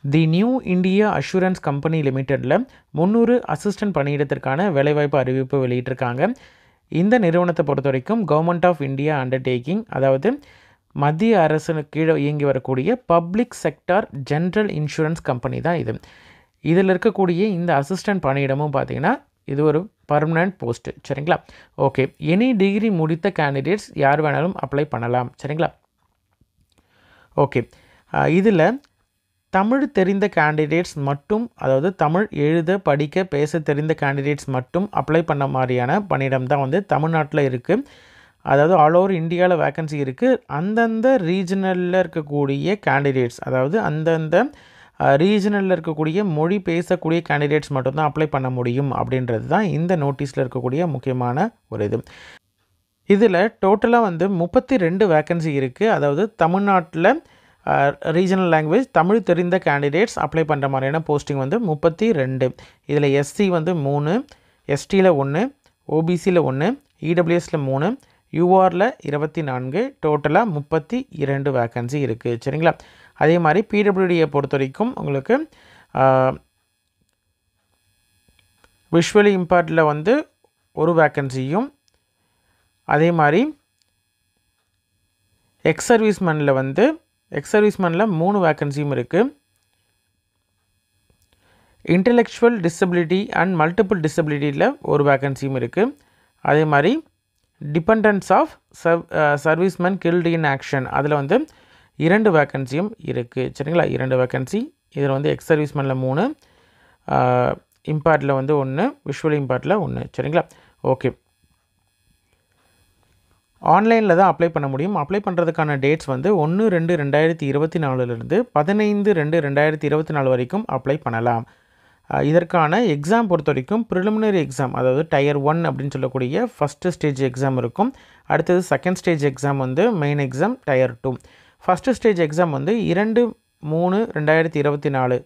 தி New India Assurance company லிமிட்டெடில் 300 assistant பணியிடத்திற்கான வேலைவாய்ப்பு அறிவிப்பு வெளியிட்டிருக்காங்க. இந்த நிறுவனத்தை பொறுத்த வரைக்கும் கவர்மெண்ட் ஆஃப் இந்தியா அண்டர்டேக்கிங், அதாவது மத்திய அரசுக்கு கீழே இயங்கி வரக்கூடிய public sector general insurance company தான் இது. இதில் இருக்கக்கூடிய இந்த அசிஸ்டன்ட் பணியிடமும் பார்த்திங்கன்னா இது ஒரு பர்மனன்ட் போஸ்ட்டு. சரிங்களா? ஓகே, எனி டிகிரி முடித்த கேண்டிடேட்ஸ் யார் வேணாலும் அப்ளை பண்ணலாம். சரிங்களா? ஓகே, இதில் தமிழ் தெரிந்த கேண்டிடேட்ஸ் மட்டும், அதாவது தமிழ் எழுத படிக்க பேச தெரிந்த கேண்டிடேட்ஸ் மட்டும் அப்ளை பண்ண மாதிரியான பணியிடம் தான் வந்து தமிழ்நாட்டில் இருக்குது. அதாவது ஆல் ஓவர் இந்தியாவில் வேக்கன்சி இருக்குது. அந்தந்த ரீஜனலில் இருக்கக்கூடிய கேண்டிடேட்ஸ், அதாவது அந்தந்த ரீஜனலில் இருக்கக்கூடிய மொழி பேசக்கூடிய கேண்டிடேட்ஸ் மட்டும்தான் அப்ளை பண்ண முடியும் அப்படின்றது தான் இந்த நோட்டீஸில் இருக்கக்கூடிய முக்கியமான ஒரு இது. இதில் டோட்டலாக வந்து 32 வேக்கன்சி இருக்குது. அதாவது தமிழ்நாட்டில் ரீஜனல் லாங்குவேஜ் தமிழ் தெரிந்த கேண்டிடேட்ஸ் அப்ளை பண்ணுற மாதிரியான போஸ்டிங் வந்து 32. இதில் எஸ்சி வந்து 3, எஸ்டியில் 1, ஓபிசியில் 1, இடபிள்யூஎஸில் 3, யூஆரில் 24, டோட்டலாக 32 வேக்கன்சி இருக்குது. சரிங்களா? அதே மாதிரி பிடபிள்யூடியை பொறுத்த வரைக்கும் உங்களுக்கு விஷுவலி இம்பேர்டில் வந்து ஒரு வேக்கன்சியும், அதே மாதிரி எக்ஸ் சர்வீஸ்மேனில் 3 வேக்கன்சியும் இருக்குது. இன்டெலெக்சுவல் டிசபிலிட்டி அண்ட் மல்டிபிள் டிசபிலிட்டியில் ஒரு வேக்கன்சியும் இருக்குது. அதே மாதிரி dependents of serviceman killed in action, அதில் வந்து 2 வேக்கன்சியும் இருக்குது. சரிங்களா? 2 வேக்கன்சி. இதில் வந்து எக்ஸ் சர்வீஸ்மேனில் 3, இம்பேர்டில் வந்து 1, விஷுவல் இம்பேர்டில் 1. சரிங்களா? ஓகே, ஆன்லைனில் தான் அப்ளை பண்ண முடியும். அப்ளை பண்ணுறதுக்கான டேட்ஸ் வந்து 1/2/2024 15/2/2024 வரைக்கும் அப்ளை பண்ணலாம். இதற்கான எக்ஸாம் பொறுத்த வரைக்கும் ப்ரிலிமினரி எக்ஸாம், அதாவது டயர் 1 அப்படின்னு சொல்லக்கூடிய ஃபஸ்ட்டு ஸ்டேஜ் எக்ஸாம் இருக்கும். அடுத்தது செகண்ட் ஸ்டேஜ் எக்ஸாம் வந்து main exam tier 2. First stage exam வந்து 2/3/2024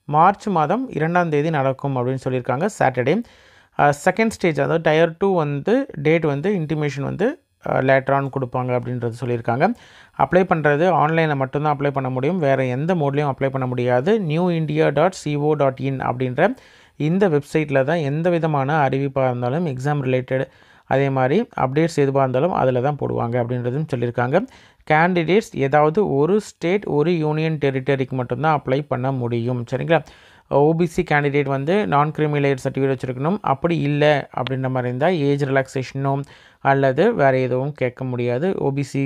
மார்ச் மாதம் 2ஆம் தேதி நடக்கும் அப்படின்னு சொல்லியிருக்காங்க, சாட்டர்டே. செகண்ட் ஸ்டேஜ் அதாவது டயர் 2 வந்து டேட் வந்து இன்டிமேஷன் வந்து லேட்டரான் கொடுப்பாங்க அப்படின்றது சொல்லியிருக்காங்க. அப்ளை பண்ணுறது ஆன்லைனில் மட்டும்தான் அப்ளை பண்ண முடியும். வேறு எந்த மோட்லேயும் அப்ளை பண்ண முடியாது. newindia.co.in அப்படின்ற இந்த வெப்சைட்டில் தான் எந்த விதமான அறிவிப்பாக இருந்தாலும், எக்ஸாம் ரிலேட்டட் அதே மாதிரி அப்டேட்ஸ் எதுவாக இருந்தாலும் அதில் தான் போடுவாங்க அப்படின்றதும் சொல்லியிருக்காங்க. கேண்டிடேட்ஸ் ஏதாவது ஒரு ஸ்டேட், ஒரு யூனியன் டெரிட்டரிக்கு மட்டும்தான் அப்ளை பண்ண முடியும். சரிங்களா? ஓபிசி கேண்டிடேட் வந்து நான் கிரிமிலேயர் சர்டிஃபிகேட் வச்சுருக்கணும். அப்படி இல்லை அப்படின்ற மாதிரி இருந்தால் ஏஜ் ரிலாக்ஸேஷனோ அல்லது வேறு எதுவும் கேட்க முடியாது. ஓபிசி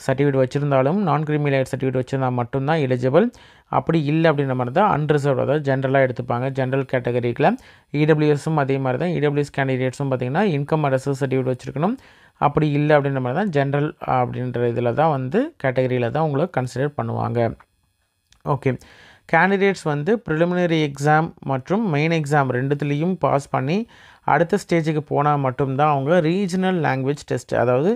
சர்டிஃபிகேட் வச்சுருந்தாலும் நான் கிரிமிலேயர் சர்டிஃபிகேட் வச்சுருந்தால் மட்டும்தான் எலிஜிபிள். அப்படி இல்லை அப்படின்ற மாதிரி தான் அன்ரிசர்வ், அதாவது ஜென்ரலாக எடுத்துப்பாங்க. ஜென்ரல் கேட்டகரியில் இடபிள்யூஎஸும் அதே மாதிரி தான். இடபிள்யூஎஸ் கேண்டிடேட்ஸும் பார்த்திங்கன்னா இன்கம் அரசு சர்டிஃபிகேட் வச்சுருக்கணும். அப்படி இல்லை அப்படின்ற மாதிரி தான் ஜென்ரல் அப்படின்ற இதில் தான் வந்து கேட்டகரியில் தான் உங்களை கன்சிடர் பண்ணுவாங்க. ஓகே, கேண்டிடேட்ஸ் வந்து ப்ரிலிமினரி எக்ஸாம் மற்றும் மெயின் எக்ஸாம் ரெண்டுத்துலேயும் பாஸ் பண்ணி அடுத்த ஸ்டேஜுக்கு போனால் மட்டும்தான் அவங்க ரீஜனல் லாங்குவேஜ் டெஸ்ட், அதாவது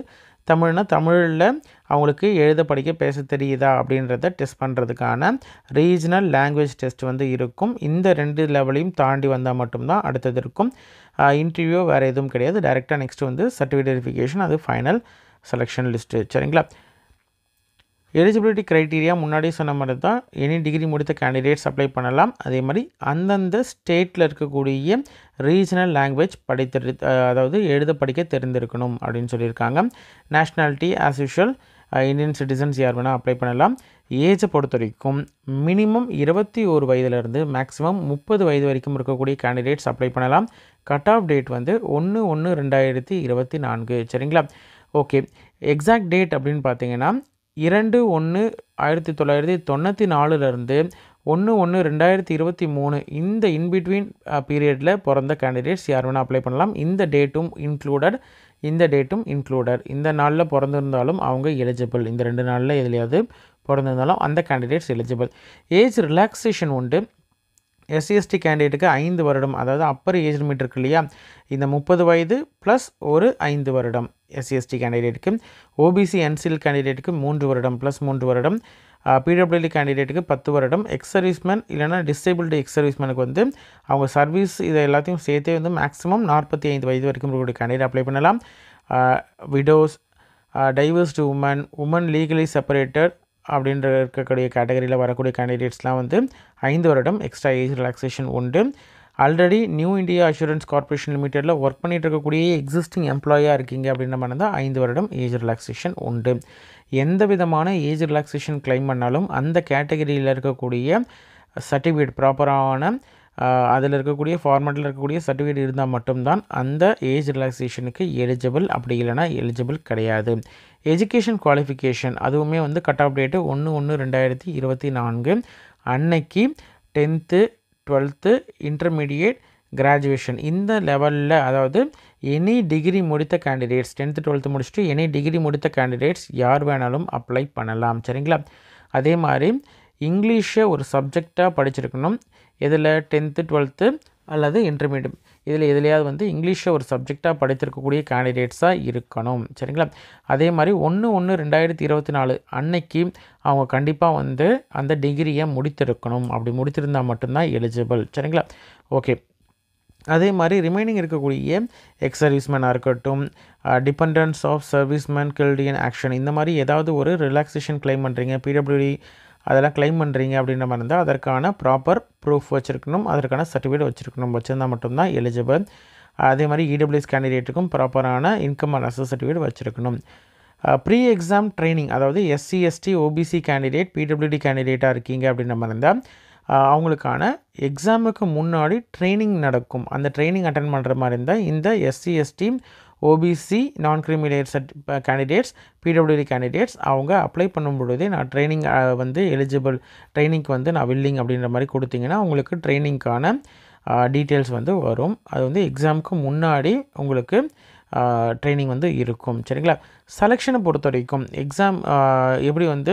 தமிழ்னா தமிழில் அவங்களுக்கு எழுத படிக்க பேச தெரியுதா அப்படின்றத டெஸ்ட் பண்ணுறதுக்கான ரீஜனல் லாங்குவேஜ் டெஸ்ட் வந்து இருக்கும். இந்த 2 லெவலையும் தாண்டி வந்தால் மட்டும்தான் அடுத்தது இருக்கும். இன்டர்வியூ வேறு எதுவும் கிடையாது. டைரெக்டாக நெக்ஸ்ட் வந்து சர்டிஃபிகேட் வெரிஃபிகேஷன், அது ஃபைனல் செலெக்ஷன் லிஸ்ட்டு. சரிங்களா? எலிஜிபிலிட்டி க்ரைட்டீரியா முன்னாடியே சொன்ன மாதிரி தான் எனி டிகிரி முடித்த கேண்டிடேட்ஸ் அப்ளை பண்ணலாம். அதே மாதிரி அந்தந்த ஸ்டேட்டில் இருக்கக்கூடிய ரீஜனல் லாங்குவேஜ் அதாவது எழுத படிக்க தெரிந்திருக்கணும் அப்படின்னு சொல்லியிருக்காங்க. Nationality as usual Indian citizens யார் வேணால் அப்ளை பண்ணலாம். ஏஜை பொறுத்த வரைக்கும் மினிமம் 21 வயதுலேருந்து மேக்ஸிமம் 30 வயது வரைக்கும் இருக்கக்கூடிய கேண்டிடேட்ஸ் அப்ளை பண்ணலாம். கட் ஆஃப் டேட் வந்து 1/1/2024. சரிங்களா? ஓகே, எக்ஸாக்ட் டேட் அப்படின்னு பார்த்தீங்கன்னா 2/1/1994 1/1/2023 இந்த இன்பிட்வீன் பீரியடில் பிறந்த கேண்டிடேட்ஸ் யார் வேணால் அப்ளை பண்ணலாம். இந்த டேட்டும் இன்க்ளூடட். இந்த நாளில் பிறந்திருந்தாலும் அவங்க எலிஜிபிள். இந்த 2 நாளில் எதுலையாவது பிறந்திருந்தாலும் அந்த கேண்டிடேட்ஸ் எலிஜிபிள். ஏஜ் ரிலாக்ஸேஷன் உண்டு. எஸ்சிஎஸ்டி கேண்டிடேட்டுக்கு 5 வருடம், அதாவது அப்பர் ஏஜ் லிமிட் இருக்கு இல்லையா, இந்த 30 வயது ப்ளஸ் ஒரு 5 வருடம் எஸ்சிஎஸ்டி கேண்டிடேட்டுக்கு. ஓபிசி என்சிஎல் கேண்டிடேட்டுக்கு 3 வருடம் ப்ளஸ் 3 வருடம். பிடபிள்யூடி கேண்டிடேட்டுக்கு 10 வருடம். எக்ஸ் சர்வீஸ்மேன் இல்லைனா டிசேபிள்டு எக்ஸ் சர்வீஸ்மேனுக்கு வந்து அவங்க சர்வீஸ் இதை எல்லாத்தையும் சேர்த்தே வந்து மேக்ஸிமம் 45 வயது வரைக்கும் இருக்கக்கூடிய கேண்டிடேட் அப்ளை பண்ணலாம். Widows, divorced women legally separated அப்படின்ற இருக்கக்கூடிய கேட்டகரியில் வரக்கூடிய கேண்டிடேட்ஸ்லாம் வந்து 5 வருடம் எக்ஸ்ட்ரா ஏஜ் ரிலாக்ஸேஷன் உண்டு. Already New India Assurance corporation லிமிட்டெடில் ஒர்க் பண்ணிட்டு இருக்கக்கூடிய எக்ஸிஸ்டிங் எம்ப்ளாயாக இருக்கீங்க அப்படின்ற மாதிரி இருந்தால் 5 வருடம் ஏஜ் ரிலாக்ஸேஷன் உண்டு. எந்த விதமான ஏஜ் ரிலாக்ஸேஷன் கிளைம் பண்ணாலும் அந்த கேட்டகரியில் இருக்கக்கூடிய சர்டிஃபிகேட் ப்ராப்பரான அதில் இருக்கக்கூடிய ஃபார்மேட்டில் இருக்கக்கூடிய சர்டிஃபிகேட் இருந்தால் மட்டும்தான் அந்த ஏஜ் ரிலாக்ஸேஷனுக்கு எலிஜிபிள், அப்படி இல்லைனா எலிஜிபிள் கிடையாது. எஜுகேஷன் குவாலிஃபிகேஷன் அதுவுமே வந்து கட் ஆஃப் டேட்டு 1/1/2024 அன்னைக்கு 10th 12th இன்டர்மீடியேட் கிராஜுவேஷன் இந்த லெவலில், அதாவது எனி டிகிரி முடித்த கேண்டிடேட்ஸ் 10th 12th முடிச்சுட்டு எனி டிகிரி முடித்த கேண்டிடேட்ஸ் யார் வேணாலும் அப்ளை பண்ணலாம். சரிங்களா? அதே மாதிரி இங்கிலீஷை ஒரு சப்ஜெக்டாக படிச்சிருக்கணும். இதில் 10th 12th அல்லது இன்டர்மீடியட் இதில் எதுலையாவது வந்து இங்கிலீஷை ஒரு சப்ஜெக்டாக படித்திருக்கக்கூடிய கேண்டிடேட்ஸாக இருக்கணும். சரிங்களா? அதே மாதிரி 1/1/2024 அன்னைக்கு அவங்க கண்டிப்பாக வந்து அந்த டிகிரியை முடித்திருக்கணும். அப்படி முடித்திருந்தால் மட்டும்தான் எலிஜிபிள். சரிங்களா? ஓகே. அதே மாதிரி ரிமைனிங் இருக்கக்கூடிய எக்ஸ் சர்வீஸ்மேனாக இருக்கட்டும், dependents of serviceman killed in action, இந்த மாதிரி ஏதாவது ஒரு ரிலாக்ஸேஷன் கிளைம் பண்ணுறீங்க, பிடபிள்யூடி அதெல்லாம் கிளைம் பண்ணுறீங்க அப்படின்ற மாதிரி இருந்தால் அதற்கான ப்ராப்பர் ப்ரூஃப் வச்சுருக்கணும், அதற்கான சர்டிஃபிகேட் வச்சுருக்கணும். வச்சுருந்தால் மட்டும்தான் எலிஜிபிள். அதே மாதிரி இடபிள்யூஎஸ் கேண்டிடேட்டுக்கும் ப்ராப்பரான இன்கம் அண்ட் அசஸ் சர்டிஃபிகேட் வச்சுருக்கணும். ப்ரீ எக்ஸாம் ட்ரைனிங், அதாவது SC ST OBC candidate PWD கேண்டிடேட்டாக இருக்கீங்க அப்படின்ற மாதிரி இருந்தால் அவங்களுக்கான எக்ஸாமுக்கு முன்னாடி ட்ரைனிங் நடக்கும். அந்த ட்ரைனிங் அட்டன் பண்ணுற மாதிரி இருந்தால் இந்த SC ST OBC non creamy layer candidates PWD candidates அவங்க அப்ளை பண்ணும் பொழுதே நான் ட்ரைனிங் வந்து எலிஜிபிள், ட்ரைனிங்க்கு வந்து நான் வில்லிங் அப்படின்ற மாதிரி கொடுத்தீங்கன்னா உங்களுக்கு ட்ரைனிங்க்கான டீட்டெயில்ஸ் வந்து வரும். அது வந்து எக்ஸாமுக்கு முன்னாடி உங்களுக்கு ட்ரைனிங் வந்து இருக்கும். சரிங்களா? செலெக்ஷனை பொறுத்த வரைக்கும் எக்ஸாம் எப்படி வந்து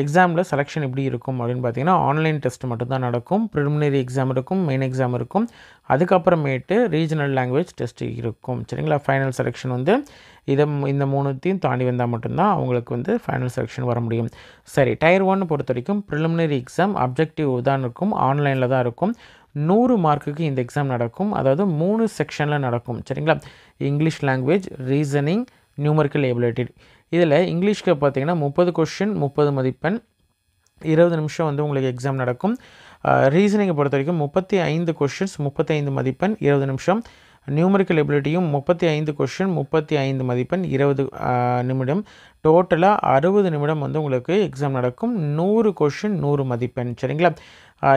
எக்ஸாமில் செலெக்ஷன் எப்படி இருக்கும் அப்படின்னு பார்த்தீங்கன்னா ஆன்லைன் டெஸ்ட் மட்டும்தான் நடக்கும். ப்ரிலிமினரி எக்ஸாம் இருக்கும், மெயின் எக்ஸாம் இருக்கும், அதுக்கப்புறமேட்டு ரீஜனல் லாங்குவேஜ் டெஸ்ட் இருக்கும். சரிங்களா? ஃபைனல் செலெக்ஷன் வந்து இந்த மூணுத்தையும் தாண்டி வந்தால் மட்டும்தான் அவங்களுக்கு வந்து ஃபைனல் செலெக்ஷன் வர முடியும். சரி, டயர் 1 பொறுத்த வரைக்கும் ப்ரிலிமினரி எக்ஸாம் அப்ஜெக்டிவ் தான் இருக்கும், ஆன்லைனில் தான் இருக்கும். 100 மார்க்குக்கு இந்த எக்ஸாம் நடக்கும். அதாவது 3 செக்ஷனில் நடக்கும். சரிங்களா? English language, reasoning, numerical ability. இதில் இங்கிலீஷ்க்கு பார்த்தீங்கன்னா 30 கொஷின் 30 மதிப்பெண், 20 நிமிஷம் வந்து உங்களுக்கு எக்ஸாம் நடக்கும். ரீசனிங்கை பொறுத்த வரைக்கும் 35 கொஷின்ஸ் 35 மதிப்பெண் 20 நிமிஷம். நியூமரிக்கல் எபிலிட்டியும் 35 கொஷின் 35 மதிப்பெண் 20 நிமிடம். டோட்டலாக 60 நிமிடம் வந்து உங்களுக்கு எக்ஸாம் நடக்கும். 100 கொஷின் 100 மதிப்பெண். சரிங்களா?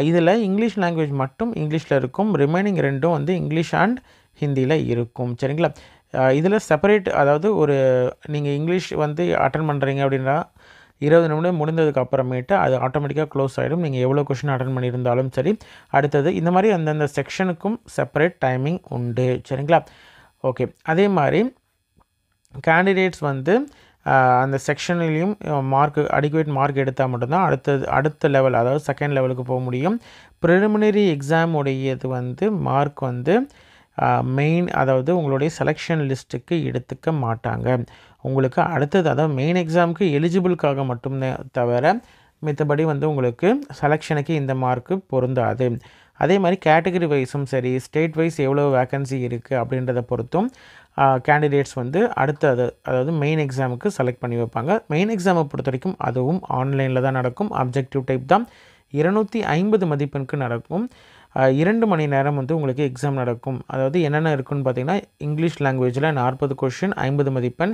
இதில் இங்கிலீஷ் லாங்குவேஜ் மட்டும் இங்கிலீஷில் இருக்கும், ரிமைனிங் ரெண்டும் வந்து இங்கிலீஷ் அண்ட் ஹிந்தியில் இருக்கும். சரிங்களா? இதில் செப்பரேட், அதாவது ஒரு நீங்கள் இங்கிலீஷ் வந்து அட்டன் பண்ணுறீங்க அப்படின்னா 20 நிமிடம் முடிந்ததுக்கு அப்புறமேட்டு அது ஆட்டோமேட்டிக்காக க்ளோஸ் ஆகிடும். நீங்கள் எவ்வளோ கொஷின் அட்டன் பண்ணியிருந்தாலும் சரி. அடுத்தது இந்த மாதிரி அந்தந்த செக்ஷனுக்கும் செப்பரேட் டைமிங் உண்டு. சரிங்களா? ஓகே. அதே மாதிரி கேண்டிடேட்ஸ் வந்து அந்த செக்ஷன்லேயும் அடிக்குவேட் மார்க் எடுத்தால் மட்டும்தான் அடுத்த லெவல், அதாவது செகண்ட் லெவலுக்கு போக முடியும். ப்ரிலிமினரி எக்ஸாம் உடையது வந்து மார்க் வந்து மெயின், அதாவது உங்களுடைய செலெக்ஷன் லிஸ்ட்டுக்கு எடுத்துக்க மாட்டாங்க. உங்களுக்கு அடுத்தது, அதாவது மெயின் எக்ஸாமுக்கு எலிஜிபிளுக்காக மட்டும்தான் தவிர மித்தபடி வந்து உங்களுக்கு செலெக்ஷனுக்கு இந்த மார்க்கு பொருந்தாது. அதே மாதிரி கேட்டகரி வைஸும் சரி, ஸ்டேட் வைஸ் எவ்வளோ வேக்கன்சி இருக்குது அப்படின்றத பொறுத்தும் கேண்டிடேட்ஸ் வந்து அடுத்தது, அதாவது மெயின் எக்ஸாமுக்கு செலக்ட் பண்ணி வைப்பாங்க. மெயின் எக்ஸாமை பொறுத்த வரைக்கும் அதுவும் ஆன்லைனில் தான் நடக்கும். அப்ஜெக்டிவ் டைப் தான். 250 மதிப்பெண்க்கு நடக்கும். 2 மணி நேரம் வந்து உங்களுக்கு எக்ஸாம் நடக்கும். அதாவது என்னென்ன இருக்குன்னு பார்த்தீங்கன்னா இங்கிலீஷ் லாங்குவேஜில் 40 கொஷின் 50 மதிப்பெண்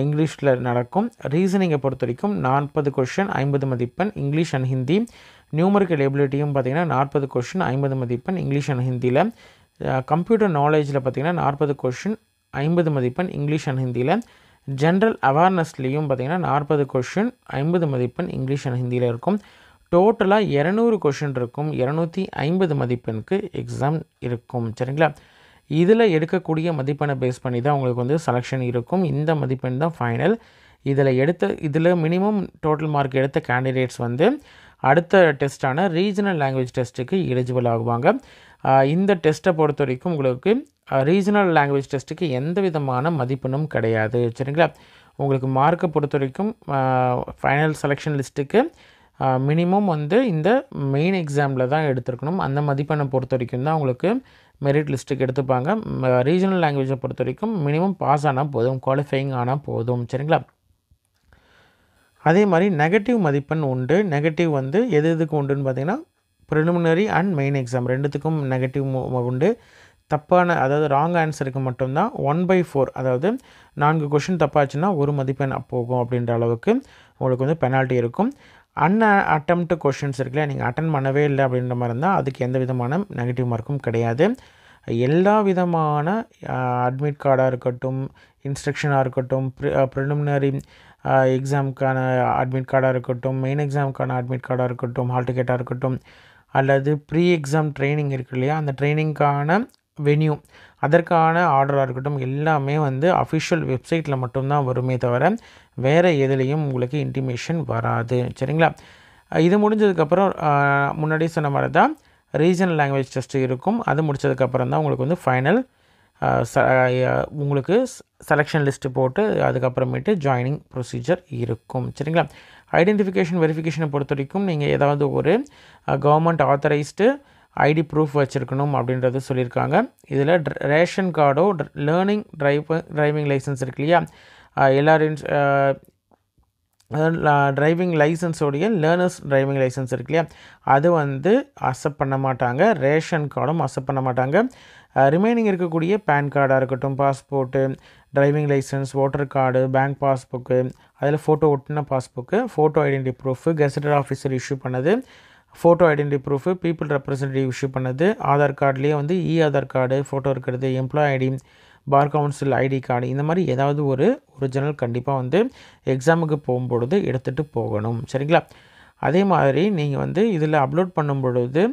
இங்கிலீஷில் நடக்கும். ரீசனிங்கை பொறுத்த வரைக்கும் 40 கொஷின் 50 மதிப்பெண் இங்கிலீஷ் அண்ட் ஹிந்தி. நியூமரிக்கல் எபிலிட்டியும் பார்த்திங்கன்னா 40 கொஷின் 50 மதிப்பெண் இங்கிலீஷ் அண்ட் ஹிந்தியில். கம்ப்யூட்டர் நாலேஜில் பார்த்திங்கன்னா 40 கொஷின் 50 மதிப்பெண் இங்கிலீஷ் அண்ட் ஹிந்தியில். ஜென்ரல் அவேர்னஸ்லேயும் பார்த்திங்கன்னா 40 கொஷின் 50 மதிப்பெண் இங்கிலீஷ் அண்ட் ஹிந்தியில் இருக்கும். டோட்டலாக 200 கொஷின் இருக்கும். 250 மதிப்பெண்ணுக்கு எக்ஸாம் இருக்கும். சரிங்களா? இதில் எடுக்கக்கூடிய மதிப்பெண்ணை பேஸ் பண்ணி தான் உங்களுக்கு வந்து செலெக்ஷன் இருக்கும். இந்த மதிப்பெண் தான் ஃபைனல். இதில் மினிமம் டோட்டல் மார்க் எடுத்த கேண்டிடேட்ஸ் வந்து அடுத்த டெஸ்ட்டான ரீஜனல் லாங்குவேஜ் டெஸ்ட்டுக்கு எலிஜிபிள் ஆகுவாங்க. இந்த டெஸ்ட்டை பொறுத்த வரைக்கும் உங்களுக்கு ரீஜனல் லாங்குவேஜ் டெஸ்ட்டுக்கு எந்த விதமான மதிப்பெண்ணும் கிடையாது. சரிங்களா? உங்களுக்கு மார்க்கை பொறுத்த வரைக்கும் ஃபைனல் செலெக்ஷன் லிஸ்ட்டுக்கு மினிமம் வந்து இந்த மெயின் எக்ஸாமில் தான் எடுத்துருக்கணும். அந்த மதிப்பெண்ணை பொறுத்த வரைக்கும் தான் உங்களுக்கு மெரிட் லிஸ்ட்டுக்கு எடுத்துப்பாங்க. ரீஜனல் லாங்குவேஜை பொறுத்த வரைக்கும் மினிமம் பாஸ் ஆனால் போதும், குவாலிஃபைங் ஆனால் போதும். சரிங்களா? அதே மாதிரி நெகட்டிவ் மதிப்பெண் உண்டு. நெகட்டிவ் வந்து எது எதுக்கு உண்டுன்னு பார்த்தீங்கன்னா, ப்ரிலிமினரி அண்ட் மெயின் எக்ஸாம் ரெண்டுத்துக்கும் நெகட்டிவ் உண்டு. தப்பான அதாவது ராங் ஆன்சருக்கு மட்டும்தான் 1/4 அதாவது 4 கொஷின் தப்பாச்சுன்னா 1 மதிப்பெண் போகும் அப்படின்ற அளவுக்கு உங்களுக்கு வந்து பெனால்ட்டி இருக்கும். அட்டெம்ப்ட் கொஷின்ஸ் இருக்குல்ல, நீங்கள் அட்டன் பண்ணவே இல்லை அப்படின்ற மாதிரி இருந்தால் அதுக்கு எந்த விதமான நெகட்டிவ் மார்க்கும் கிடையாது. எல்லா விதமான அட்மிட் கார்டாக இருக்கட்டும், இன்ஸ்ட்ரக்ஷனாக இருக்கட்டும், ப்ரிலிமினரி எக்ஸாமுக்கான அட்மிட் கார்டாக இருக்கட்டும், மெயின் எக்ஸாமுக்கான அட்மிட் கார்டாக இருக்கட்டும், ஹால் டிக்கெட்டாக இருக்கட்டும், அல்லது ப்ரீ எக்ஸாம் ட்ரைனிங் இருக்கு இல்லையா, அந்த ட்ரைனிங்க்கான வென்யூ அதற்கான ஆர்டராக இருக்கட்டும், எல்லாமே வந்து அஃபிஷியல் வெப்சைட்டில் மட்டும்தான் வருமே தவிர வேறு எதுலேயும் உங்களுக்கு இன்டிமேஷன் வராது. சரிங்களா? இது முடிஞ்சதுக்கப்புறம் முன்னாடி சொன்ன மாதிரி தான் ரீஜனல் லாங்குவேஜ் டெஸ்ட்டு இருக்கும். அது முடித்ததுக்கப்புறம் தான் உங்களுக்கு வந்து ஃபைனல் உங்களுக்கு செலெக்ஷன் லிஸ்ட்டு போட்டு அதுக்கப்புறமேட்டு ஜாயினிங் ப்ரொசீஜர் இருக்கும். சரிங்களா? ஐடென்டிஃபிகேஷன் வெரிஃபிகேஷனை பொறுத்த வரைக்கும் நீங்கள் ஏதாவது ஒரு கவர்மெண்ட் ஆத்தரைஸ்டு ஐடி ப்ரூஃப் வச்சுருக்கணும் அப்படின்றது சொல்லியிருக்காங்க. இதில் ரேஷன் கார்டோ லேர்னிங் டிரைவிங் லைசன்ஸ் இருக்கு இல்லையா, எல்லாரும் டிரைவிங் லைசன்ஸோடைய லேர்னர்ஸ் டிரைவிங் லைசன்ஸ் இருக்கு இல்லையா, அது வந்து அக்செப்ட் பண்ண மாட்டாங்க. ரேஷன் கார்டும் அக்செப்ட் பண்ண மாட்டாங்க. ரிமைனிங் இருக்கக்கூடிய பேன் கார்டாக இருக்கட்டும், passport, driving licence, voter card, bank passbook, அதில் ஃபோட்டோ ஒட்டின passbook, photo identity proof, gazetted officer issue பண்ணது, photo identity proof, people representative issue பண்ணது, ஆதார் கார்டுலேயே வந்து ஆதார் கார்டு ஃபோட்டோ இருக்கிறது, employee ID, bar council ID card, இந்த மாதிரி ஏதாவது ஒரு ஒரிஜினல் கண்டிப்பாக வந்து எக்ஸாமுக்கு போகும்பொழுது எடுத்துகிட்டு போகணும். சரிங்களா? அதே மாதிரி நீங்கள் வந்து இதில் அப்லோட் பண்ணும் பொழுது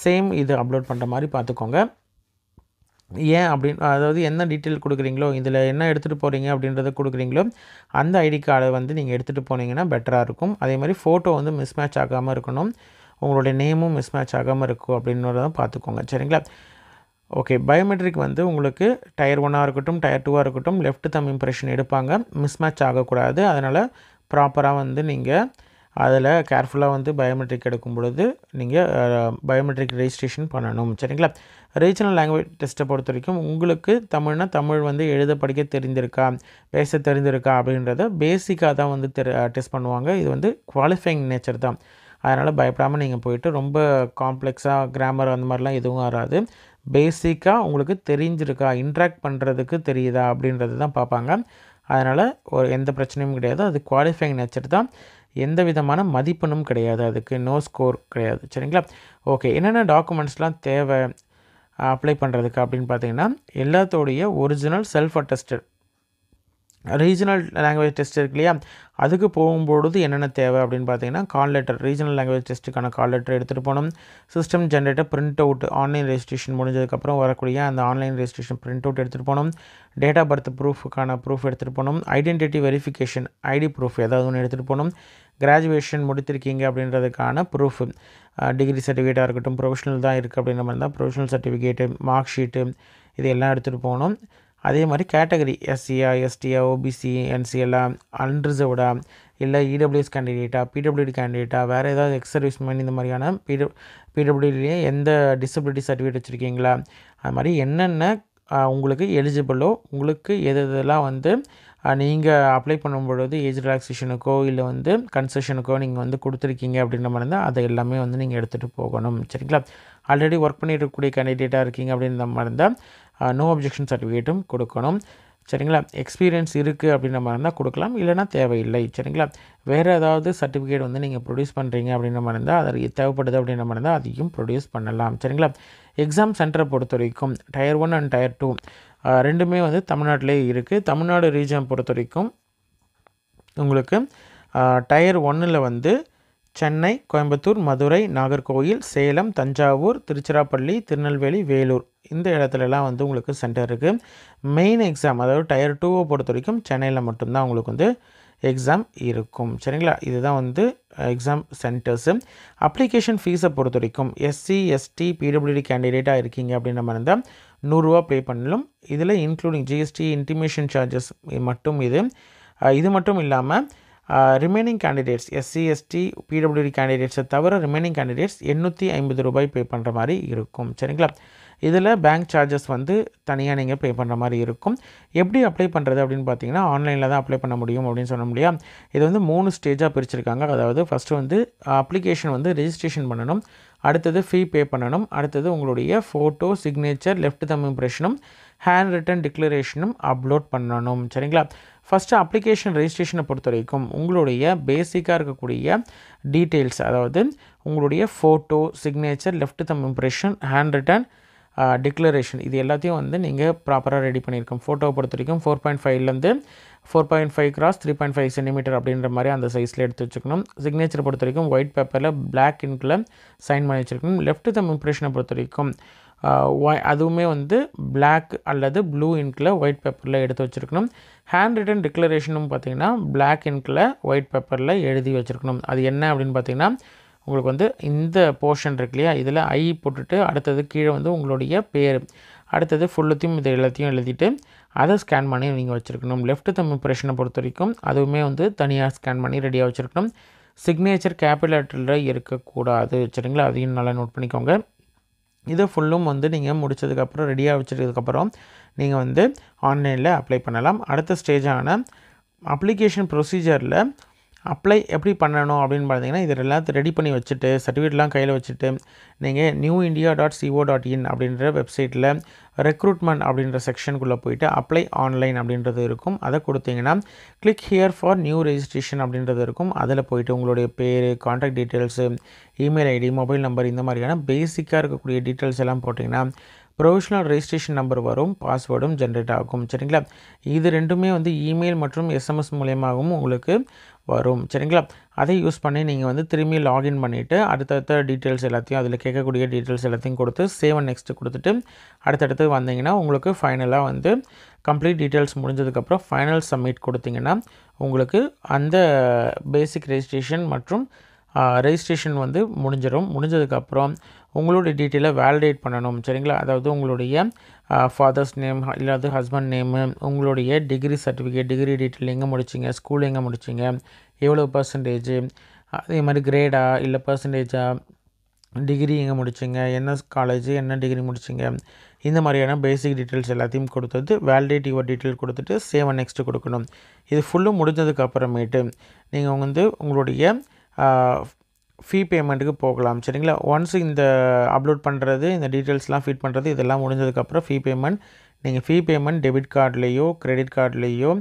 சேம் இது அப்லோட் பண்ணுற மாதிரி பார்த்துக்கோங்க. ஏன் அப்படின்னு அதாவது என்ன டீட்டெயில் கொடுக்குறீங்களோ, இதில் என்ன எடுத்துகிட்டு போகிறீங்க அப்படின்றத கொடுக்குறீங்களோ அந்த ஐடி கார்டை வந்து நீங்கள் எடுத்துகிட்டு போனீங்கன்னா பெட்டராக இருக்கும். அதே மாதிரி ஃபோட்டோ வந்து மிஸ் மேட்ச் ஆகாமல் இருக்கணும், உங்களுடைய நேமும் மிஸ் மேட்ச் ஆகாமல் இருக்கும் அப்படின்றத பார்த்துக்கோங்க. சரிங்களா? ஓகே. பயோமெட்ரிக் வந்து உங்களுக்கு டயர் 1ஆக இருக்கட்டும், டயர் 2ஆக இருக்கட்டும், லெஃப்ட் தம் இம்ப்ரெஷன் எடுப்பாங்க. மிஸ் மேட்ச் ஆகக்கூடாது. அதனால் ப்ராப்பராக வந்து நீங்கள் அதில் கேர்ஃபுல்லாக வந்து பயோமெட்ரிக் எடுக்கும் பொழுது நீங்கள் பயோமெட்ரிக் ரெஜிஸ்ட்ரேஷன் பண்ணணும். சரிங்களா? ரீஜனல் லாங்குவேஜ் டெஸ்ட்டை பொறுத்த வரைக்கும் உங்களுக்கு தமிழ்னா தமிழ் வந்து எழுத படிக்க தெரிந்திருக்கா, பேச தெரிந்திருக்கா அப்படின்றத பேசிக்காக தான் வந்து டெஸ்ட் பண்ணுவாங்க. இது வந்து குவாலிஃபைங் நேச்சர் தான். அதனால் பயப்படாமல் நீங்கள் போயிட்டு ரொம்ப காம்ப்ளெக்ஸாக கிராமர் அந்த மாதிரிலாம் எதுவும் வராது. பேசிக்காக உங்களுக்கு தெரிஞ்சிருக்கா, இன்ட்ராக்ட் பண்ணுறதுக்கு தெரியுதா அப்படின்றது தான் பார்ப்பாங்க. அதனால் எந்த பிரச்சனையும் கிடையாது. அது குவாலிஃபைங் நேச்சர் தான். எந்த விதமான மதிப்பெண்ணும் கிடையாது, அதுக்கு நோ ஸ்கோர் கிடையாது. சரிங்களா? ஓகே. என்னென்ன டாக்குமெண்ட்ஸ்லாம் தேவை அப்ளை பண்ணுறதுக்கு அப்படின்னு பார்த்தீங்கன்னா, எல்லாத்தோடைய original self attested regional language test இருக்கு இல்லையா, அதுக்கு போகும்பொழுது என்னென்ன தேவை அப்படின்னு பார்த்தீங்கன்னா, கால் லெட்டர், ரீஜனல் லாங்குவேஜ் டெஸ்ட்டுக்கான கால் லெட்டர் எடுத்துகிட்டு போகணும். System generated print out, online registration முடிஞ்சதுக்கப்புறம் வரக்கூடிய அந்த ஆன்லைன் ரெஜிஸ்ட்ரேஷன் பிரிண்ட் அவுட் எடுத்துகிட்டு போகணும். டேட் ஆஃப் பர்த் ப்ரூஃபுக்கான ப்ரூஃப் எடுத்துகிட்டு போகணும். ஐடென்டிட்டி வெரிஃபிகேஷன் ஐடி ப்ரூஃப் ஏதாவது ஒன்று எடுத்துகிட்டு போகணும். கிராஜுவேஷன் முடித்திருக்கீங்க அப்படின்றதுக்கான ப்ரூஃப், டிகிரி சர்டிஃபிகேட்டாக இருக்கட்டும், ப்ரொஃபஷனல் தான் இருக்குது அப்படின்ற மாதிரி தான் ப்ரொஃபஷனல் சர்டிஃபிகேட்டு, மார்க் ஷீட்டு, இது எல்லாம் எடுத்துகிட்டு போகணும். அதே மாதிரி கேட்டகரி எஸ்சியா, எஸ்டியா, ஓபிசி, என்சி எல்லாம் அன்ரிசர்வ்டா, இல்லை இடபிள்யூஎஸ் கேண்டிடேட்டா, பிடபிள்யூடி கேண்டிடேட்டா, வேறு ஏதாவது எக்ஸ் சர்வீஸ்மேன், இந்த மாதிரியான பிடபிள்யூடிலேயே எந்த டிசபிலிட்டி சர்டிஃபிகேட் வச்சுருக்கீங்களா, அது மாதிரி என்னென்ன உங்களுக்கு எலிஜிபிளோ, உங்களுக்கு எதெல்லாம் வந்து நீங்கள் அப்ளை பண்ணும் பொழுது ஏஜ் ரிலாக்ஸேஷனுக்கோ இல்லை வந்து கன்செஷனுக்கோ நீங்கள் வந்து கொடுத்துருக்கீங்க அப்படின்ற மாதிரி இருந்தால் அதை எல்லாமே வந்து நீங்கள் எடுத்துகிட்டு போகணும். சரிங்களா? ஆல்ரெடி ஒர்க் பண்ணியிருக்கக்கூடிய கேண்டிடேட்டாக இருக்கீங்க அப்படின்ற மாதிரி இருந்தால் நோ அப்ஜெக்ஷன் சர்டிஃபிகேட்டும் கொடுக்கணும். சரிங்களா? எக்ஸ்பீரியன்ஸ் இருக்குது அப்படின்ற மாதிரி இருந்தால் கொடுக்கலாம், இல்லைனா தேவையில்லை. சரிங்களா? வேறு ஏதாவது சர்டிஃபிகேட் வந்து நீங்கள் ப்ரொடியூஸ் பண்ணுறீங்க அப்படின்ற மாதிரி இருந்தால் அது தேவைப்படுது அப்படின்ற மாதிரி இருந்தால் அதையும் ப்ரொடியூஸ் பண்ணலாம். சரிங்களா? எக்ஸாம் சென்டரை பொறுத்த வரைக்கும் டயர் 1 அண்ட் டயர் 2 ரெண்டுமே வந்து தமிழ்நாட்டிலே இருக்குது. தமிழ்நாடு ரீஜன் பொறுத்த வரைக்கும் உங்களுக்கு டயர் 1ல் வந்து சென்னை, கோயம்புத்தூர், மதுரை, நாகர்கோவில், சேலம், தஞ்சாவூர், திருச்சிராப்பள்ளி, திருநெல்வேலி, வேலூர், இந்த இடத்துலலாம் வந்து உங்களுக்கு சென்டர் இருக்குது. மெயின் எக்ஸாம் அதாவது டயர் 2வை பொறுத்த வரைக்கும் சென்னையில் மட்டும்தான் உங்களுக்கு வந்து எக்ஸாம் இருக்கும். சரிங்களா? இதுதான் வந்து எக்ஸாம் சென்டர்ஸு. அப்ளிகேஷன் ஃபீஸை பொறுத்த வரைக்கும் எஸ்சி, எஸ்டி, பிடபிள்யூடி கேண்டிடேட்டாக இருக்கீங்க அப்படின்ற மாதிரி இருந்தால் 100 ரூபா பே பண்ணலும். இதில் இன்க்ளூடிங் ஜிஎஸ்டி, இன்டிமேஷன் சார்ஜஸ் மட்டும் இது மட்டும் இல்லாமல் remaining candidates SC ST PWD கேண்டிடேட்ஸை தவிர ரிமைனிங் கேண்டிடேட்ஸ் ₹850 பே பண்ணுற மாதிரி இருக்கும். சரிங்களா? இதில் பேங்க் சார்ஜஸ் வந்து தனியாக நீங்கள் பே பண்ணுற மாதிரி இருக்கும். எப்படி அப்ளை பண்ணுறது அப்படின்னு பார்த்தீங்கன்னா, ஆன்லைனில் தான் அப்ளை பண்ண முடியும் அப்படின்னு சொன்ன முடியா. இது வந்து 3 ஸ்டேஜாக பிரிச்சிருக்காங்க. அதாவது ஃபஸ்ட்டு வந்து அப்ளிகேஷன் வந்து ரெஜிஸ்ட்ரேஷன் பண்ணணும், அடுத்தது ஃபீ பே பண்ணணும், அடுத்தது உங்களுடைய ஃபோட்டோ, சிக்னேச்சர், லெஃப்ட் தம் இம்ப்ரெஷனும், ஹேண்ட் ரிட்டன் டிக்ளரேஷனும் அப்லோட் பண்ணணும். சரிங்களா? ஃபஸ்ட்டு அப்ளிகேஷன் ரெஜிஸ்ட்ரேஷனை பொறுத்த வரைக்கும் உங்களுடைய பேசிக்காக இருக்கக்கூடிய டீட்டெயில்ஸ், அதாவது உங்களுடைய ஃபோட்டோ, சிக்னேச்சர், லெஃப்ட் தம் இம்ப்ரெஷன், ஹேண்ட் ரிட்டன் டிக்ளரேஷன், இது எல்லாத்தையும் வந்து நீங்கள் ப்ராப்பராக ரெடி பண்ணியிருக்கோம். ஃபோட்டோவை பொறுத்த வரைக்கும் 4.5லேருந்து 4.5 x 3.5 சென்டிமீட்டர் அப்படின்ற மாதிரி அந்த சைஸில் எடுத்து வச்சுக்கணும். சிக்னேச்சரை பொறுத்த வரைக்கும் ஒயிட் பேப்பரில் பிளாக் இன்கில் சைன் பண்ணி வச்சுருக்கணும். லெஃப்ட் தம் இம்ப்ரெஷனை பொறுத்த வரைக்கும் அதுவுமே வந்து பிளாக் அல்லது ப்ளூ இன்கில் ஒயிட் பேப்பரில் எடுத்து வச்சுருக்கணும். ஹேண்ட் ரிட்டன் டிக்ளரேஷனும் பார்த்திங்கன்னா பிளாக் இன்கில் ஒயிட் பேப்பரில் எழுதி வச்சுருக்கணும். அது என்ன அப்படின்னு பார்த்திங்கன்னா, உங்களுக்கு வந்து இந்த போர்ஷன் இருக்கு இல்லையா, இதில் ஐ போட்டுட்டு அடுத்தது கீழே வந்து உங்களுடைய பேர், அடுத்தது ஃபுல்லுத்தையும் இது எல்லாத்தையும் எழுதிட்டு அதை ஸ்கேன் பண்ணி நீங்கள் வச்சுருக்கணும். லெஃப்ட் தம் இம்ப்ரெஷனை பொறுத்த வரைக்கும் அதுவுமே வந்து தனியாக ஸ்கேன் பண்ணி ரெடியாக வச்சுருக்கணும். சிக்னேச்சர் கேபிட்டலில் இருக்கக்கூடாது. சரிங்களா? அதையும் நல்லா நோட் பண்ணிக்கோங்க. இது ஃபுல்லும் வந்து நீங்கள் முடித்ததுக்கப்புறம் ரெடியாக வச்சுருக்கதுக்கப்புறம் நீங்கள் வந்து ஆன்லைனில் அப்ளை பண்ணலாம். அடுத்த ஸ்டேஜான அப்ளிகேஷன் ப்ரொசீஜரில் அப்ளை எப்படி பண்ணணும் அப்படின்னு பார்த்தீங்கன்னா, இது எல்லாத்தையும் ரெடி பண்ணி வச்சுட்டு சர்டிஃபிகேட்லாம் கையில் வச்சுட்டு நீங்கள் newindia.co.in அப்படின்ற வெப்சைட்டில் ரெக்ரூட்மெண்ட் அப்படின்ற செக்ஷனுக்குள்ளே போயிட்டு அப்ளை ஆன்லைன் அப்படின்றது இருக்கும். அதை கொடுத்தீங்கன்னா click here for new registration அப்படின்றது இருக்கும். அதில் போயிட்டு உங்களுடைய பேர், contact details, email ID, mobile number, இந்த மாதிரியான பேசிக்காக இருக்கக்கூடிய டீட்டெயில்ஸ் எல்லாம் போட்டிங்கன்னா ப்ரொவிஷனல் ரெஜிஸ்ட்ரேஷன் நம்பர் வரும், பாஸ்வேர்டும் ஜென்ரேட் ஆகும். சரிங்களா? இது ரெண்டுமே வந்து இமெயில் மற்றும் எஸ்எம்எஸ் மூலியமாகவும் உங்களுக்கு வரும். சரிங்களா? அதை யூஸ் பண்ணி நீங்கள் வந்து திரும்பி லாகின் பண்ணிவிட்டு அடுத்தடுத்த டீட்டெயில்ஸ் எல்லாத்தையும் அதில் கேட்கக்கூடிய டீட்டெயில்ஸ் எல்லாத்தையும் கொடுத்து சேவ் அண்ட் நெக்ஸ்ட்டு கொடுத்துட்டு அடுத்தடுத்து வந்தீங்கன்னா உங்களுக்கு ஃபைனலாக வந்து கம்ப்ளீட் டீட்டெயில்ஸ் முடிஞ்சதுக்கப்புறம் ஃபைனல் சப்மிட் கொடுத்தீங்கன்னா உங்களுக்கு அந்த பேசிக் ரெஜிஸ்ட்ரேஷன் மற்றும் ரெஜிஸ்ட்ரேஷன் வந்து முடிஞ்சதுக்கப்புறம் உங்களுடைய டீட்டெயிலை வேலிடேட் பண்ணணும். சரிங்களா? அதாவது உங்களுடைய ஃபாதர்ஸ் நேம் இல்லாத ஹஸ்பண்ட் நேமு, உங்களுடைய டிகிரி சர்டிஃபிகேட், டிகிரி டீட்டெயில் எங்கே முடிச்சிங்க, ஸ்கூல் எங்கே முடிச்சிங்க, எவ்வளோ பர்சன்டேஜு, அதே மாதிரி கிரேடா இல்லை பர்சன்டேஜா, டிகிரி எங்கே முடிச்சிங்க, என்ன காலேஜ், என்ன டிகிரி முடிச்சிங்க, இந்த மாதிரியான பேசிக் டீட்டெயில்ஸ் எல்லாத்தையும் கொடுத்துட்டு வேலிடேட் யுவர் டீட்டெயில் கொடுத்துட்டு சேவ் அண்ட் நெக்ஸ்ட்டு கொடுக்கணும். இது ஃபுல்லும் முடிஞ்சதுக்கு அப்புறமேட்டு நீங்கள் வந்து உங்களுடைய ஃபீ பேமெண்ட்டுக்கு போகலாம். சரிங்களா? ஒன்ஸ் இந்த அப்லோட் பண்ணுறது, இந்த டீட்டெயில்ஸ்லாம் ஃபீட் பண்ணுறது இதெல்லாம் முடிஞ்சதுக்கப்புறம் ஃபீ பேமெண்ட் டெபிட் கார்ட்லேயோ கிரெடிட் கார்ட்லேயோ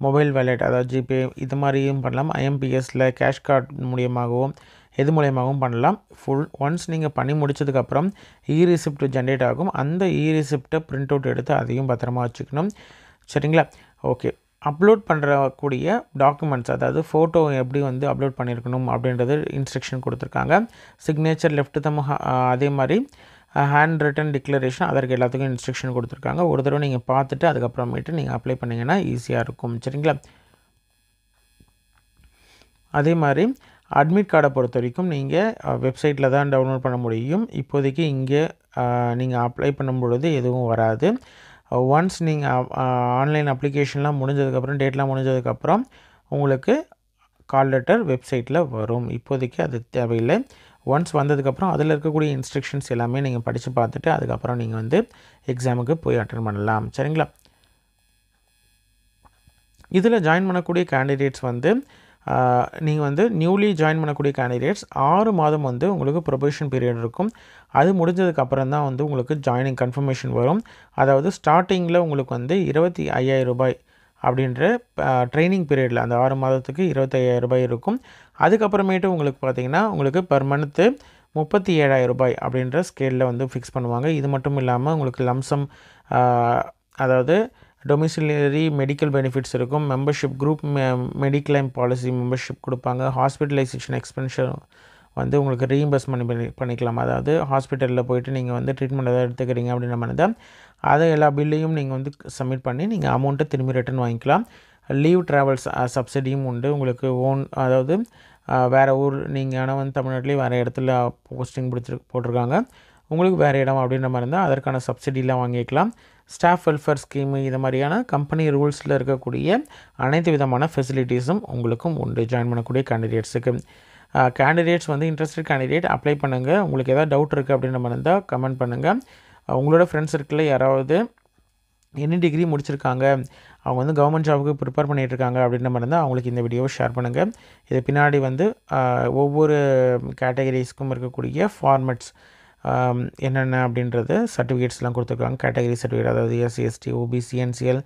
மொபைல் வேலெட் அதாவது ஜிபே இது மாதிரியும் பண்ணலாம். ஐஎம்பிஎஸ்சில் கேஷ் கார்டு மூலியமாகவும் எது மூலியமாகவும் பண்ணலாம். ஒன்ஸ் நீங்கள் பண்ணி முடிச்சதுக்கப்புறம் இ-ரிசிப்ட் ஜென்ரேட் ஆகும். அந்த இ-ரிசிப்டை பிரிண்ட் அவுட் எடுத்து அதையும் பத்திரமா வச்சுக்கணும். சரிங்களா? ஓகே. அப்லோட் பண்ணுறக்கூடிய டாக்குமெண்ட்ஸ், அதாவது ஃபோட்டோ எப்படி வந்து அப்லோட் பண்ணியிருக்கணும் அப்படின்றது இன்ஸ்ட்ரக்ஷன் கொடுத்துருக்காங்க. சிக்னேச்சர், லெஃப்ட் தம், அதே மாதிரி ஹேண்ட் ரிட்டன் டிக்ளரேஷன், அதற்கு எல்லாத்துக்கும் இன்ஸ்ட்ரக்ஷன் கொடுத்துருக்காங்க. ஒரு தடவை நீங்கள் பார்த்துட்டு அதுக்கப்புறமேட்டு நீங்கள் அப்ளை பண்ணிங்கன்னா ஈஸியாக இருக்கும். சரிங்களா? அதே மாதிரி அட்மிட் கார்டை பொறுத்த வரைக்கும் நீங்கள் வெப்சைட்டில் தான் டவுன்லோட் பண்ண முடியும். இப்போதைக்கு இங்கே நீங்கள் அப்ளை பண்ணும் பொழுது எதுவும் வராது. ஒன்ஸ் நீங்கள் ஆன்லைன் அப்ளிகேஷன்லாம் முடிஞ்சதுக்கப்புறம் டேட்லாம் முடிஞ்சதுக்கப்புறம் உங்களுக்கு கால் லெட்டர் வெப்சைட்டில் வரும். இப்போதைக்கு அது தேவையில்லை. ஒன்ஸ் வந்ததுக்கப்புறம் அதில் இருக்கக்கூடிய இன்ஸ்ட்ரக்ஷன்ஸ் எல்லாமே நீங்கள் படித்து பார்த்துட்டு அதுக்கப்புறம் நீங்கள் வந்து எக்ஸாமுக்கு போய் அட்டென்ட் பண்ணலாம். சரிங்களா? இதில் ஜாயின் பண்ணக்கூடிய கேண்டிடேட்ஸ் வந்து நீங்கள் வந்து நியூலி ஜாயின் பண்ணக்கூடிய கேண்டிடேட்ஸ் 6 மாதம் வந்து உங்களுக்கு ப்ரொபேஷன் பீரியட் இருக்கும். அது முடிஞ்சதுக்கப்புறம் தான் வந்து உங்களுக்கு ஜாயினிங் கன்ஃபர்மேஷன் வரும். அதாவது ஸ்டார்டிங்கில் உங்களுக்கு வந்து ₹25,000 அப்படின்ற ட்ரைனிங் பீரியடில் அந்த 6 மாதத்துக்கு ₹25,000 இருக்கும். அதுக்கப்புறமேட்டு உங்களுக்கு பார்த்திங்கன்னா உங்களுக்கு பர் மந்த்து ₹37,000 அப்படின்ற ஸ்கேலில் வந்து ஃபிக்ஸ் பண்ணுவாங்க. இது மட்டும் இல்லாமல் உங்களுக்கு லம்சம், அதாவது டொமிசிலரி மெடிக்கல் பெனிஃபிட்ஸ் இருக்கும். Membership group mediclaim policy membership கொடுப்பாங்க. ஹாஸ்பிட்டலைசேஷன் எக்ஸ்பென்ஷன் வந்து உங்களுக்கு ரீஇம்பர்ஸ்மெண்ட் பண்ணிக்கலாம். அதாவது ஹாஸ்பிட்டலில் போய்ட்டு நீங்கள் வந்து ட்ரீட்மெண்ட் எதாவது எடுத்துக்கிறீங்க அப்படின்ற மாதிரி தான் அதை எல்லா பில்லையும் நீங்கள் வந்து சப்மிட் பண்ணி நீங்கள் அமௌண்ட்டை திரும்பி ரிட்டர்ன் வாங்கிக்கலாம். லீவ் ட்ராவல்ஸ் சப்சிடியும் உண்டு உங்களுக்கு. அதாவது வேறு ஊர் நீங்கள் ஆனால் வந்து தமிழ்நாட்டிலே வேறு இடத்துல போஸ்டிங் போட்டிருக்காங்க. உங்களுக்கு வேறு இடம் அப்படின்ற மாதிரி இருந்தால் அதற்கான சப்சிடிலாம் வாங்கிக்கலாம். ஸ்டாஃப் வெல்ஃபேர் ஸ்கீமு இது மாதிரியான கம்பெனி ரூல்ஸில் இருக்கக்கூடிய அனைத்து விதமான ஃபெசிலிட்டிஸும் உங்களுக்கும் உண்டு ஜாயின் பண்ணக்கூடிய கேண்டிடேட்ஸுக்கு. கேண்டிடேட்ஸ் வந்து இன்ட்ரெஸ்டட் கேண்டிடேட் அப்ளை பண்ணுங்கள். உங்களுக்கு எதாவது டவுட் இருக்குது அப்படின்ற மாதிரி இருந்தால் கமெண்ட் பண்ணுங்கள். உங்களோட ஃப்ரெண்ட்ஸ் சர்க்கிளில் யாராவது எனி டிகிரி முடிச்சிருக்காங்க, அவங்க வந்து கவர்மெண்ட் ஜாபுக்கு ப்ரிப்பேர் பண்ணிகிட்ருக்காங்க அப்படின்ற மாதிரி இருந்தால் அவங்களுக்கு இந்த வீடியோவை ஷேர் பண்ணுங்கள். இது பின்னாடி வந்து ஒவ்வொரு கேட்டகரிஸ்க்கும் இருக்கக்கூடிய ஃபார்மெட்ஸ் என்னென்ன அப்படின்றது சர்டிஃபிகேட்ஸ்லாம் கொடுத்துருக்காங்க. கேட்டகரி சர்டிஃபிகேட், அதாவது எஸ்சி, எஸ்டி, ஓபிசி, என்சிஎல்,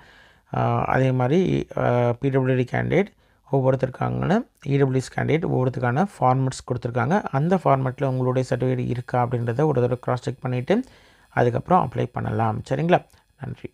அதே மாதிரி பிடபிள்யூடி கேண்டிடேட் ஒவ்வொருத்தருக்கான, இடபிள்யூஎஸ் கேண்டிடேட் ஒவ்வொருத்தருக்கான ஃபார்மெட்ஸ் கொடுத்துருக்காங்க. அந்த ஃபார்மெட்டில் உங்களுடைய சர்டிஃபிகேட் இருக்கா அப்படின்றத ஒரு தடவை க்ராஸ் செக் பண்ணிவிட்டு அதுக்கப்புறம் அப்ளை பண்ணலாம். சரிங்களா? நன்றி.